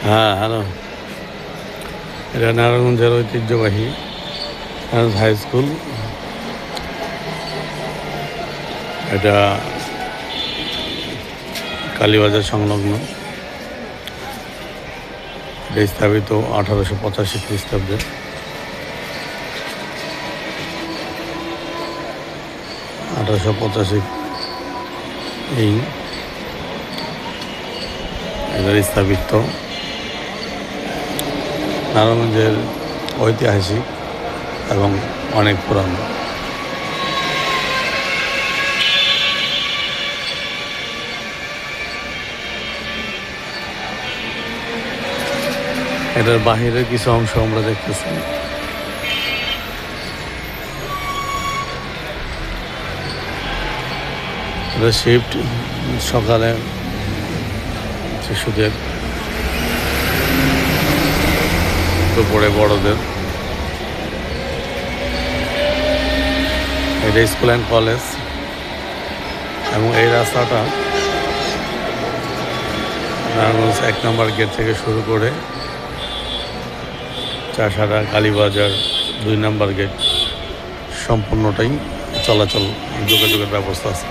হ্যাঁ, হ্যালো। এটা নারায়ণগঞ্জের ঐতিহ্যবাহী হাই স্কুল। এটা কালীবাজার সংলগ্ন। এটা স্থাপিত 1885 খ্রিস্টাব্দে। এই এবার স্থাপিত নারায়ণগঞ্জের ঐতিহাসিক এবং অনেক পুরানো। এটার বাহিরের কিছু অংশ আমরা দেখতেছি। এটা শিফট সকালে শিশুদের, দুপুরে বড়দের। এটা স্কুল অ্যান্ড কলেজ এবং এই রাস্তাটা নারায়ণগঞ্জ 1 নম্বর গেট থেকে শুরু করে চাষাড়া, কালীবাজার 2 নম্বর গেট সম্পূর্ণটাই চলাচল যোগাযোগের ব্যবস্থা আছে।